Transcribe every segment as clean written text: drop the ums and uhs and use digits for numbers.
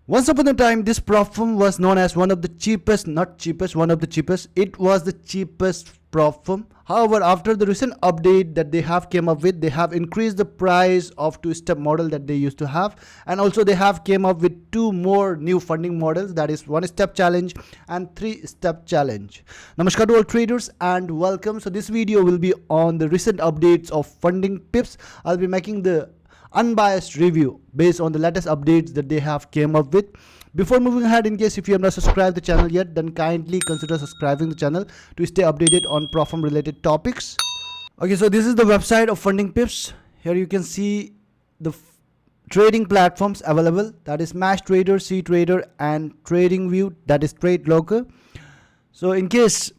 Once upon a time, this Propfirm was known as one of the cheapest, not cheapest, one of the cheapest. It was the cheapest Propfirm. However, after the recent update that they have came up with, they have increased the price of two-step model that they used to have, and also they have came up with two more new funding models, that is one-step challenge and three-step challenge. Namaskar to all traders and welcome. So this video will be on the recent updates of funding pips. I'll be making the unbiased review based on the latest updates that they have came up with. Before moving ahead, in case if you have not subscribed the channel yet, then kindly consider subscribing the channel to stay updated on Propfirm related topics. Okay, so this is the website of funding pips. Here you can see the trading platforms available, that is MaxTrader, CTrader and TradingView, that is Trade Locker. So in case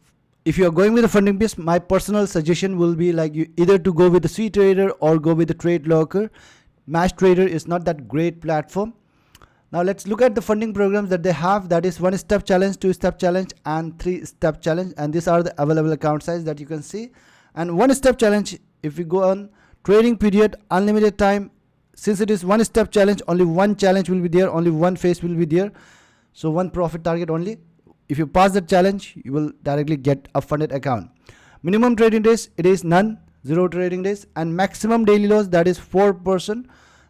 if you are going with the funding pips, my personal suggestion will be like you either to go with the CTrader or go with the Trade Locker. MaxTrader is not that great platform. Now let's look at the funding programs that they have, that is one-step challenge, two-step challenge and three-step challenge, and these are the available account size that you can see. And one-step challenge, if we go on trading period, unlimited time, since it is one-step challenge, only one challenge will be there, only one phase will be there, so one profit target only. If you pass the challenge, you will directly get a funded account. Minimum trading days, it is none, 0 trading days, and maximum daily loss, that is 4%.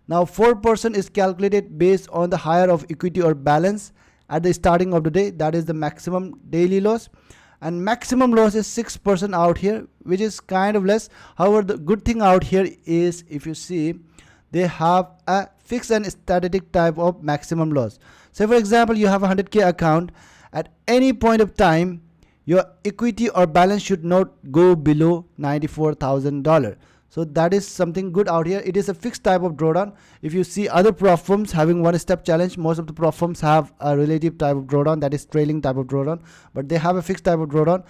Now 4% is calculated based on the higher of equity or balance at the starting of the day, that is the maximum daily loss. And maximum loss is 6% out here, which is kind of less. However, the good thing out here is, if you see, they have a fixed and static type of maximum loss. Say for example, you have a 100k account. At any point of time, your equity or balance should not go below $94,000. So that is something good out here. It is a fixed type of drawdown. If you see other Propfirms having one-step challenge, most of the Propfirms have a relative type of drawdown, that is trailing type of drawdown, but they have a fixed type of drawdown.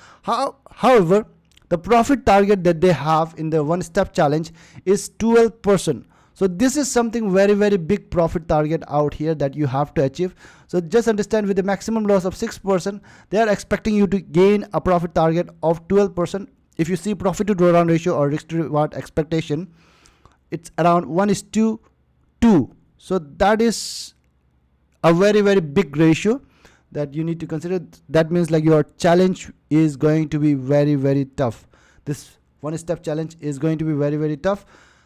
However, the profit target that they have in the one-step challenge is 12%. So this is something very big profit target out here that you have to achieve. So just understand, with the maximum loss of 6%, they are expecting you to gain a profit target of 12%. If you see profit to drawdown ratio or risk to reward expectation, it's around 1:2. So that is a very big ratio that you need to consider. That means like your challenge is going to be very tough. This one-step challenge is going to be very tough.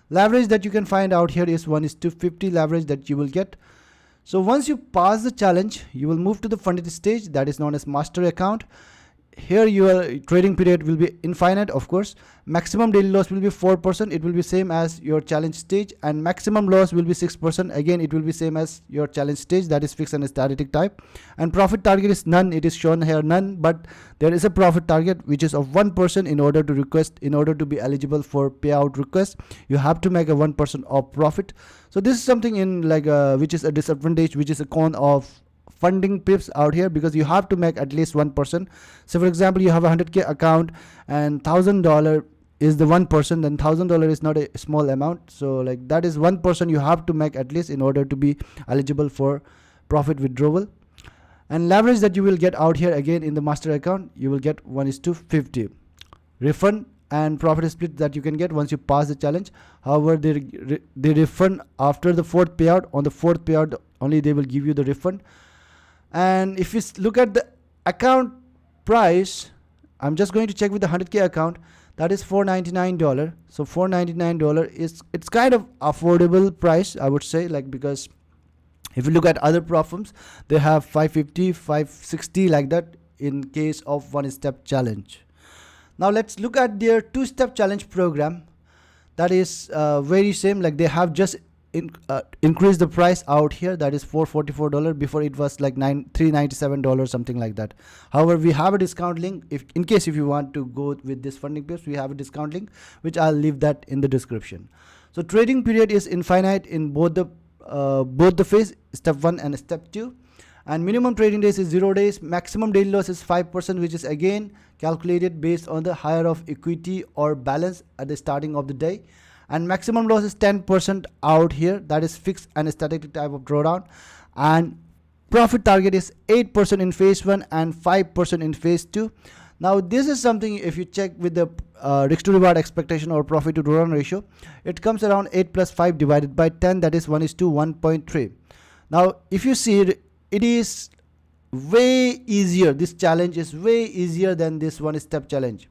Leverage that you can find out here is 1:50 leverage that you will get. So once you pass the challenge, you will move to the funded stage, that is known as master account. Here your trading period will be infinite, of course. Maximum daily loss will be 4%. It will be same as your challenge stage, and maximum loss will be 6%. Again, it will be same as your challenge stage, that is fixed and static type. And profit target is none. It is shown here none, but there is a profit target which is of 1%. In order to be eligible for payout request, you have to make a 1% of profit. So this is something in like which is a disadvantage, which is a con of funding pips out here, because you have to make at least 1%. So for example, you have a 100k account and $1,000 is the 1%, then $1,000 is not a small amount. So like that is 1% you have to make at least in order to be eligible for profit withdrawal. And leverage that you will get out here, again in the master account, you will get 1:50. Refund and profit split that you can get once you pass the challenge. However, they refund after the fourth payout. On the fourth payout only they will give you the refund. And if you look at the account price, I'm just going to check with the 100k account, that is $499. So $499 is, it's kind of affordable price, I would say, like, because if you look at other Propfirms, they have 550, 560 like that in case of one-step challenge. Now let's look at their two-step challenge program. That is very same, like they have just increase the price out here, that is $444. Before it was like $397, something like that. However, we have a discount link. If in case if you want to go with this funding pips, we have a discount link which I'll leave that in the description. So trading period is infinite in both the phase, step 1 and step 2. And minimum trading days is 0 days. Maximum daily loss is 5%, which is again calculated based on the higher of equity or balance at the starting of the day. And maximum loss is 10% out here, that is fixed and static type of drawdown. And profit target is 8% in phase 1 and 5% in phase 2. Now this is something, if you check with the risk to reward expectation or profit to drawdown ratio, it comes around 8 plus 5 divided by 10, that is 1:1.3. Now if you see it is way easier. This challenge is way easier than this one step challenge.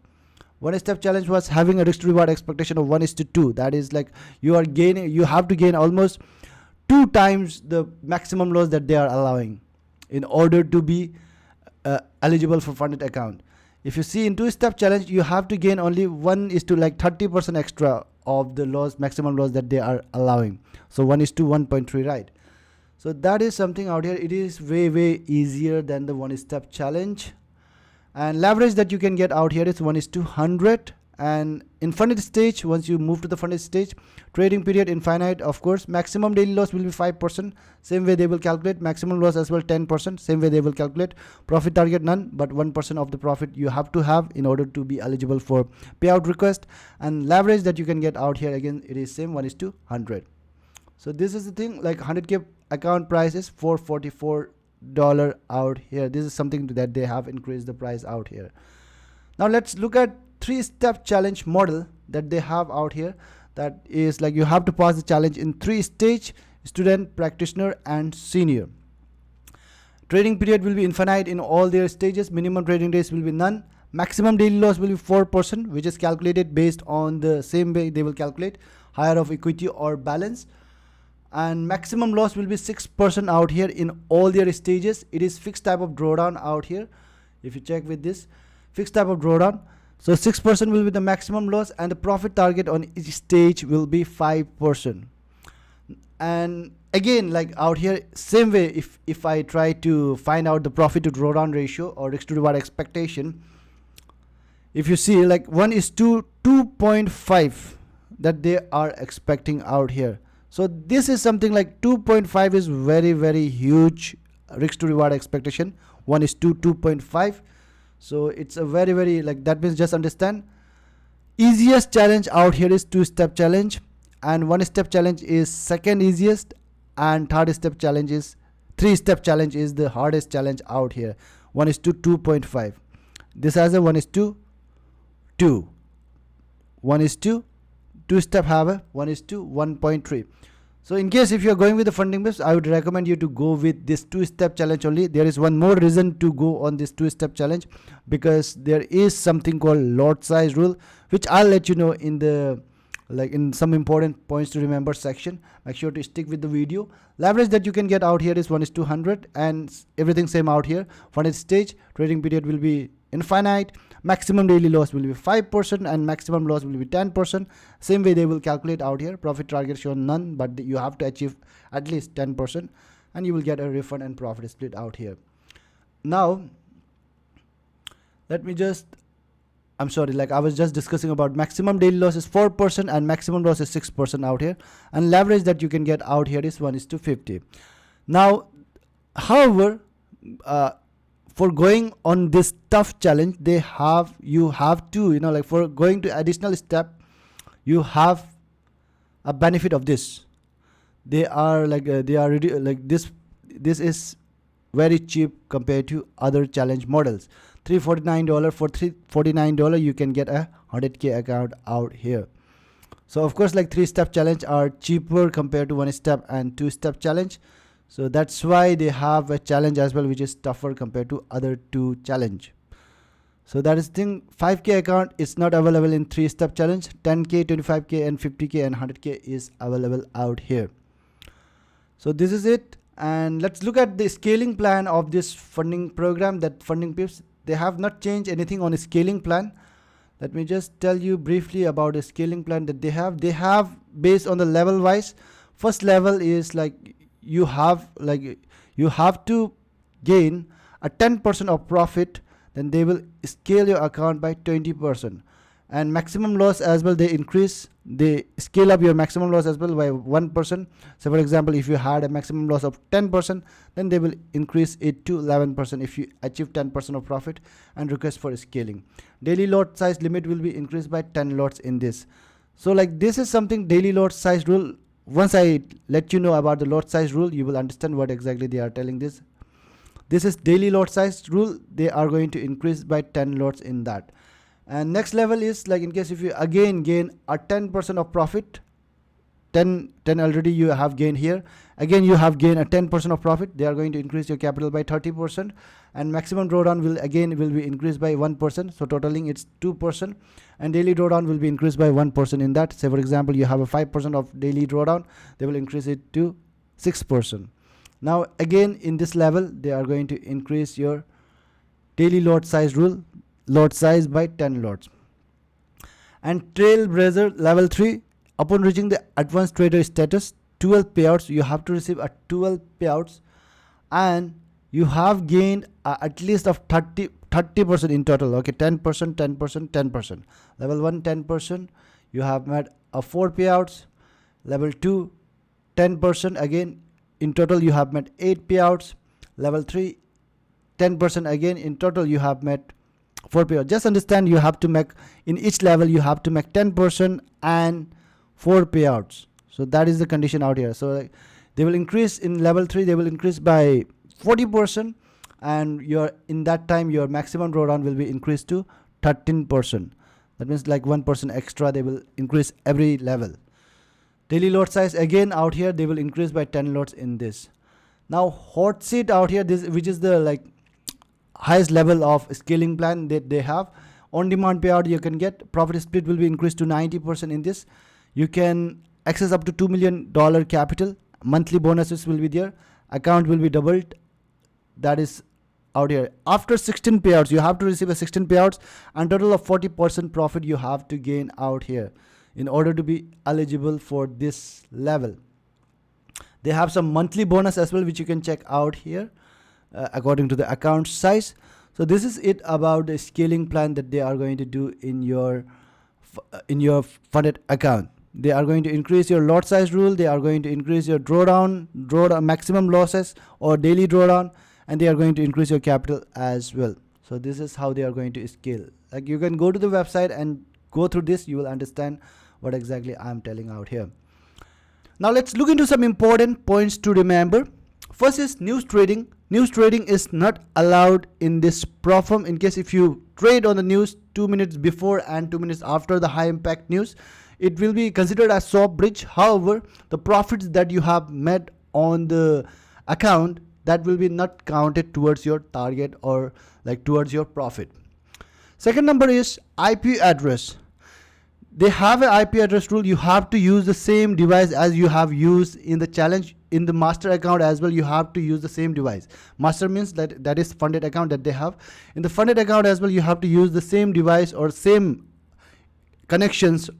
One step challenge was having a risk to reward expectation of 1:2. That is like you have to gain almost 2 times the maximum loss that they are allowing in order to be eligible for funded account. If you see in 2-step challenge, you have to gain only 30% extra of the loss, maximum loss that they are allowing. So 1:1.3, right? So that is something out here. It is way easier than the 1-step challenge. And leverage that you can get out here is 1:100. And in funded stage, once you move to the funded stage, trading period infinite, of course, maximum daily loss will be 5%. Same way they will calculate. Maximum loss as well 10%. Same way they will calculate. Profit target none, but 1% of the profit you have to have in order to be eligible for payout request. And leverage that you can get out here, again, it is same 1:100. So this is the thing, like 100K account price is $444 out here. This is something that they have increased the price out here. Now let's look at 3-step challenge model that they have out here. That is like you have to pass the challenge in 3 stage: student, practitioner, and senior. Trading period will be infinite in all their stages. Minimum trading days will be none. Maximum daily loss will be 4%, which is calculated based on the same way they will calculate higher of equity or balance. And maximum loss will be 6% out here in all their stages. It is fixed type of drawdown out here. If you check with this fixed type of drawdown, so 6% will be the maximum loss, and the profit target on each stage will be 5%. And again, like out here, same way, if I try to find out the profit to drawdown ratio or risk to reward expectation, if you see like 1:2.5 that they are expecting out here. So this is something like 2.5 is very huge risk to reward expectation. 1:2.5. So it's a very like, that means just understand, easiest challenge out here is 2-step challenge, and 1-step challenge is second easiest, and 3rd-step challenge is 3-step challenge is the hardest challenge out here. 1:2.5. This has a 1:2. 2-step have a 1:1.3. So in case if you are going with the funding pips, I would recommend you to go with this 2-step challenge only. There is one more reason to go on this 2-step challenge, because there is something called lot size rule, which I'll let you know in the in some important points to remember section. Make sure to stick with the video. Leverage that you can get out here is 1:100, and everything same out here. Funded stage, trading period will be infinite. Maximum daily loss will be 5%, and maximum loss will be 10%. Same way they will calculate out here. Profit target shown none, but you have to achieve at least 10%, and you will get a refund and profit split out here. Now let me just, I'm sorry, like I was just discussing about maximum daily loss is 4% and maximum loss is 6% out here, and leverage that you can get out here is 1:50. Now however, for going on this tough challenge, you have to, like for going to additional step, you have a benefit of this. They are like this is very cheap compared to other challenge models. $349. For $349 you can get a 100K account out here. So of course, like 3-step challenge are cheaper compared to 1-step and 2-step challenge. So that's why they have a challenge as well, which is tougher compared to other 2 challenge. So that is the thing. 5K account is not available in 3-step challenge. 10K, 25K, and 50K and 100K is available out here. So this is it. And let's look at the scaling plan of this funding program, that funding pips. They have not changed anything on a scaling plan. Let me just tell you briefly about the scaling plan that they have. They have based on the level wise. First level is like you have to gain a 10% of profit, then they will scale your account by 20%. And maximum loss as well, they scale up your maximum loss as well by 1%. So for example, if you had a maximum loss of 10%, then they will increase it to 11% if you achieve 10% of profit and request for scaling. Daily lot size limit will be increased by 10 lots in this. So like this is something, daily lot size rule. Once I let you know about the lot size rule, you will understand what exactly they are telling this. This is daily lot size rule. They are going to increase by 10 lots in that. And next level is like in case if you again gain a 10% of profit, 10 already you have gained here. Again you have gained a 10% of profit. They are going to increase your capital by 30%, and maximum drawdown will be increased by 1%, so totaling it's 2%, and daily drawdown will be increased by 1% in that. Say for example you have a 5% of daily drawdown, they will increase it to 6%. Now again in this level they are going to increase your daily lot size by 10 lots. And trailblazer level 3, upon reaching the advanced trader status, 12 payouts, you have to receive a 12 payouts, and you have gained at least of 30% in total. Okay, 10%, 10%, 10%. Level 1 10%, you have made a 4 payouts. Level 2 10%, again in total you have met 8 payouts. Level 3 10%, again in total you have met 4 payouts. Just understand, you have to make in each level you have to make 10% and 4 payouts. So that is the condition out here. So they will increase in level 3, they will increase by 40%, and in that time your maximum drawdown will be increased to 13%. That means like 1% extra they will increase every level. Daily lot size, again out here they will increase by 10 lots in this. Now hot seat out here, this which is the like highest level of scaling plan that they have. On demand payout you can get. Profit split will be increased to 90% in this. You can access up to $2 million capital. Monthly bonuses will be there. Account will be doubled. That is out here. After 16 payouts, you have to receive a 16 payouts, and total of 40% profit you have to gain out here in order to be eligible for this level. They have some monthly bonus as well, which you can check out here according to the account size. So this is it about the scaling plan that they are going to do in your funded account. They are going to increase your lot size rule. They are going to increase your drawdown maximum losses or daily drawdown, and they are going to increase your capital as well. So this is how they are going to scale. Like you can go to the website and go through this. You will understand what exactly I'm telling out here. Now let's look into some important points to remember. First is news trading. News trading is not allowed in this Propfirm. In case if you trade on the news 2 minutes before and 2 minutes after the high impact news, it will be considered as swap bridge. However, the profits that you have made on the account, that will be not counted towards your target or like towards your profit. Second number is IP address. They have an IP address rule. You have to use the same device as you have used in the challenge. In the master account as well, you have to use the same device. Master means that is funded account that they have. In the funded account as well, you have to use the same device or same connections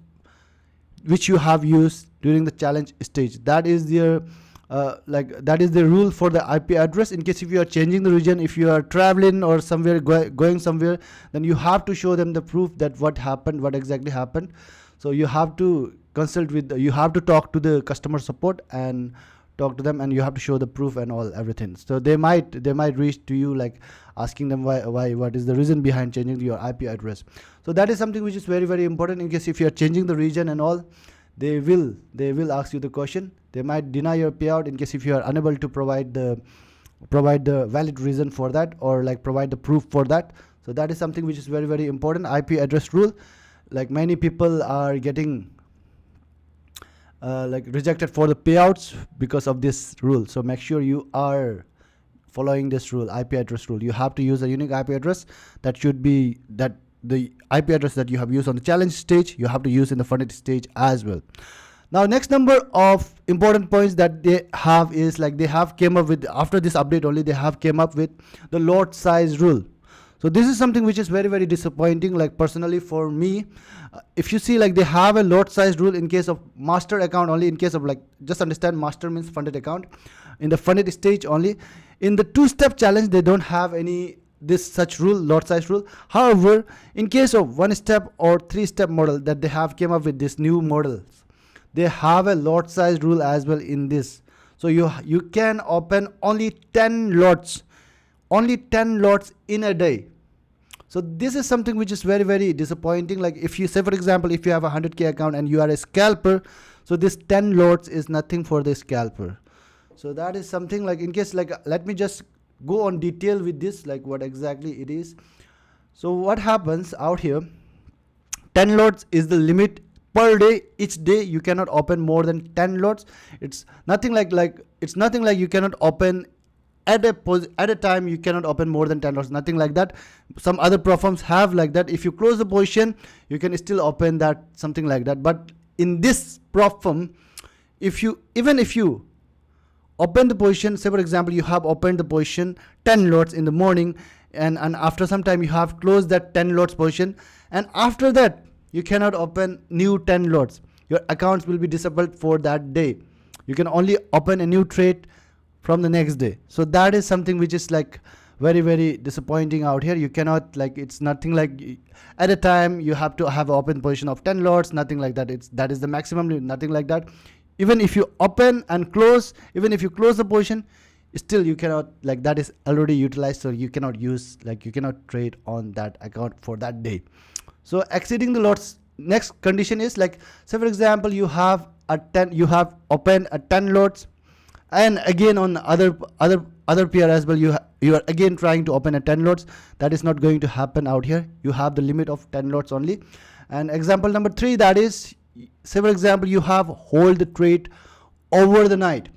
which you have used during the challenge stage. That is their that is the rule for the IP address. In case if you are changing the region, if you are traveling or somewhere going somewhere, then you have to show them the proof that what exactly happened. So you have to consult with you have to talk to the customer support and talk to them, and you have to show the proof and everything. So they might reach to you like asking them why what is the reason behind changing your IP address. So that is something which is very, very important. In case if you are changing the region and all, they will ask you the question. They might deny your payout in case if you are unable to provide the valid reason for that, or like provide the proof for that. So that is something which is very, very important. IP address rule, like many people are getting like rejected for the payouts because of this rule. So make sure you are following this rule, IP address rule. You have to use a unique IP address. That should be that the IP address that you have used on the challenge stage, you have to use in the funded stage as well. Now next number of important points that they have is like they have came up with, after this update only, they have came up with the lot size rule. So this is something which is very, very disappointing. Like personally for me, if you see like they have a lot size rule in case of master account only, in case of like, just understand master means funded account, in the funded stage only. In the 2-step challenge they don't have any this such rule, lot size rule. However, in case of 1-step or 3-step model that they have came up with this new models, they have a lot size rule as well in this. So you can open only 10 lots in a day. So this is something which is very, very disappointing. Like if you say for example, if you have a 100k account and you are a scalper, so this 10 lots is nothing for the scalper. So that is something like, in case like, let me just go on detail with this, like what exactly it is. So what happens out here, 10 lots is the limit per day. Each day you cannot open more than 10 lots. It's nothing like you cannot open at a time, you cannot open more than 10 lots, nothing like that. Some other platforms have like that. If you close the position, you can still open that, something like that. But in this Propfirm, even if you open the position, say for example you have opened the position 10 lots in the morning, and after some time you have closed that 10 lots position, and after that you cannot open new 10 lots. Your accounts will be disabled for that day. You can only open a new trade from the next day. So that is something which is like very, very disappointing out here. You cannot, like, it's nothing like at a time you have to have an open position of 10 lots, nothing like that. That is the maximum limit, nothing like that. Even if you open and close, even if you close the position, still you cannot, like, that is already utilized, so you cannot use, like, you cannot trade on that account for that day. So exceeding the lots, next condition is like, say for example you have opened a 10 lots, and again on other pair as well, you are again trying to open a 10 lots. That is not going to happen out here. You have the limit of 10 lots only. And example number 3, that is, say for example you have hold the trade over the night.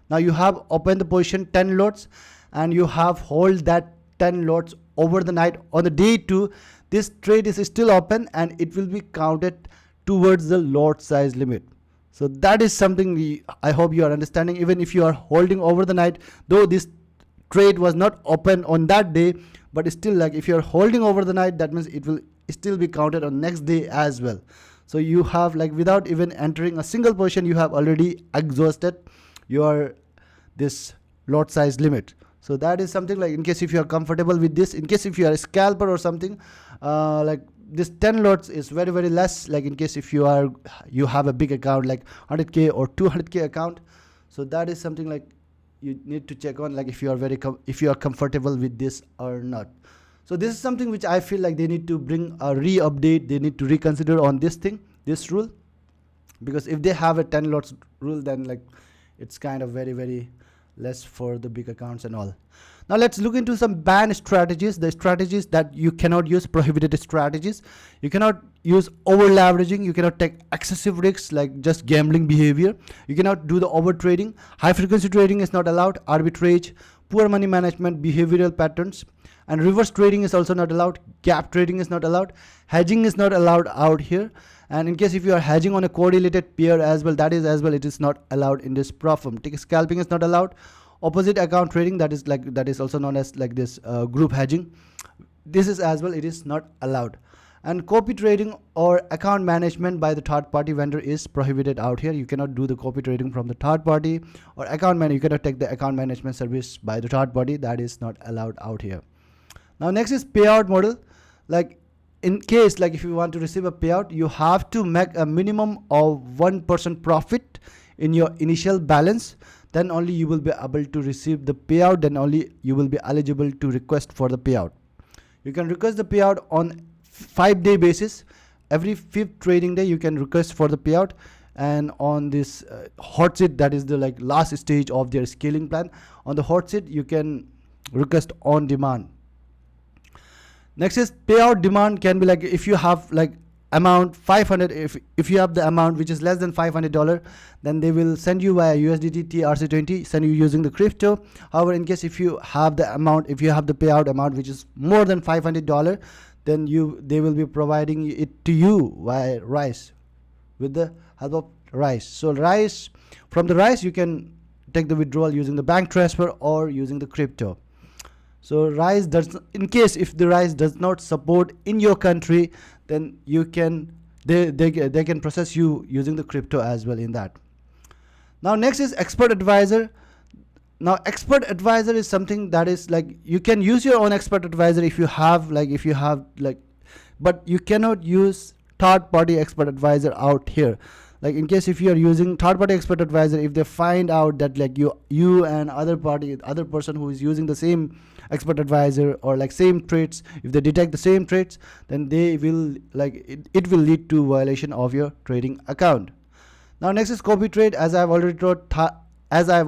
Now you have opened the position 10 lots and you have hold that 10 lots over the night. On the day 2, this trade is still open and it will be counted towards the lot size limit. So that is something I hope you are understanding. Even if you are holding over the night, though this trade was not open on that day, but still, like, if you are holding over the night, that means it will still be counted on next day as well. So you have, like, without even entering a single position, you have already exhausted your this lot size limit. So that is something, like, in case if you are comfortable with this, in case if you are a scalper or something, like, this 10 lots is very, very less. Like, in case if you have a big account like 100k or 200k account, so that is something like you need to check on, like, if you are if you are comfortable with this or not. So this is something which I feel like they need to bring a re-update. They need to reconsider on this rule, because if they have a 10 lots rule, then, like, it's kind of very, very less for the big accounts and all. Now let's look into some ban strategies, the strategies that you cannot use, prohibited strategies. You cannot use over leveraging, you cannot take excessive risks like just gambling behavior, you cannot do the over trading, high frequency trading is not allowed, arbitrage, poor money management, behavioral patterns, and reverse trading is also not allowed, gap trading is not allowed, hedging is not allowed out here. And in case if you are hedging on a correlated pair as well, that is as well, it is not allowed in this Propfirm. Tick scalping is not allowed. Opposite account trading, that is also known as like this group hedging, this is as well, it is not allowed. And copy trading or account management by the third party vendor is prohibited out here. You cannot do the copy trading from the third party, or you cannot take the account management service by the third party. That is not allowed out here. Now next is payout model. Like, in case, like, if you want to receive a payout, you have to make a minimum of 1% profit in your initial balance, then only you will be able to receive the payout, then only you will be eligible to request for the payout. You can request the payout on 5-day basis. Every 5th trading day you can request for the payout, and on this hot seat, that is the, like, last stage of their scaling plan, on the hot seat you can request on demand. Next is payout demand can be like, if you have, like, amount 500, if you have the amount which is less than $500, then they will send you via USDT TRC20, send you using the crypto. However, in case if you have the amount, if you have the payout amount which is more than $500, then they will be providing it to you via Rice, with the help of Rice. So from the Rice you can take the withdrawal using the bank transfer or using the crypto. So Rice does, in case if the Rice does not support in your country, then you can they can process you using the crypto as well in that. Now next is expert advisor. Now expert advisor is something that is like, you can use your own expert advisor if you have but you cannot use third party expert advisor out here. Like, in case if you are using third party expert advisor, if they find out that, like, you and other person who is using the same expert advisor or, like, same traits, if they detect the same traits, then they will, like, it will lead to violation of your trading account. Now next is copy trade. As I have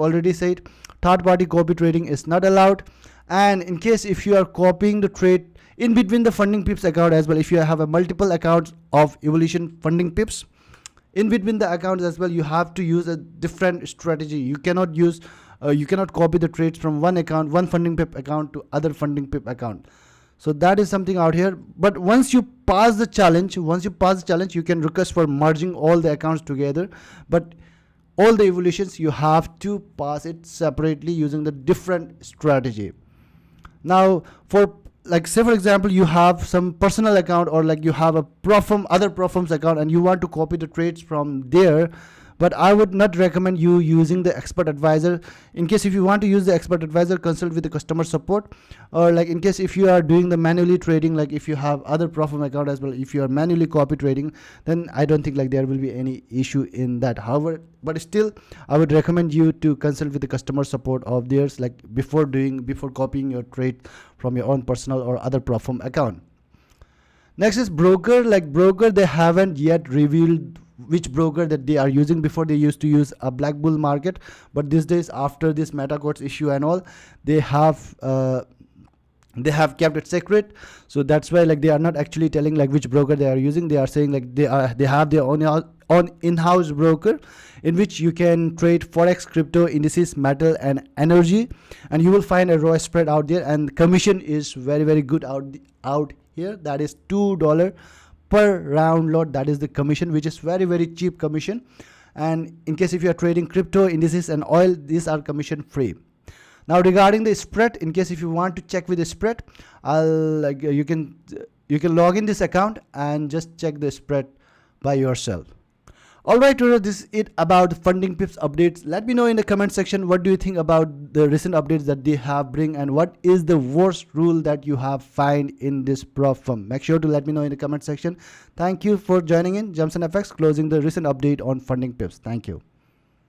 already said, third party copy trading is not allowed. And in case if you are copying the trade in between the funding pips account as well, if you have a multiple accounts of evolution funding pips, in between the accounts as well, you have to use a different strategy. You cannot use you cannot copy the trades from one account, one funding pip account to other funding pip account. So that is something out here. But once you pass the challenge, you can request for merging all the accounts together. But all the evolutions, you have to pass it separately using the different strategy. Now, for like, say for example, you have some personal account, or like you have a Propfirm, other Propfirms account, and you want to copy the trades from there. But I would not recommend you using the expert advisor. In case if you want to use the expert advisor, consult with the customer support. Or like in case if you are doing the manually trading, like if you have other Propfirm account as well, if you are manually copy trading, then I don't think like there will be any issue in that. However, but still I would recommend you to consult with the customer support of theirs, like before copying your trade from your own personal or other Propfirm account. Next is broker. Like broker, they haven't yet revealed which broker that they are using. Before they used to use a black bull market, but these days, after this meta courts issue and all, they have kept it secret. So that's why like they are not actually telling like which broker they are using. They are saying like they have their own in-house broker, in which you can trade forex, crypto, indices, metal and energy, and you will find a raw spread out there, and commission is very good out here. That is $2 per round lot. That is the commission, which is very cheap commission. And in case if you are trading crypto, indices and oil, these are commission free. Now regarding the spread, in case if you want to check with the spread, you can log in this account and just check the spread by yourself. Alright, this is it about the funding pips updates. Let me know in the comment section what do you think about the recent updates that they have bring, and what is the worst rule that you have find in this Propfirm. Make sure to let me know in the comment section. Thank you for joining in. JamtsonFX closing the recent update on funding pips. Thank you.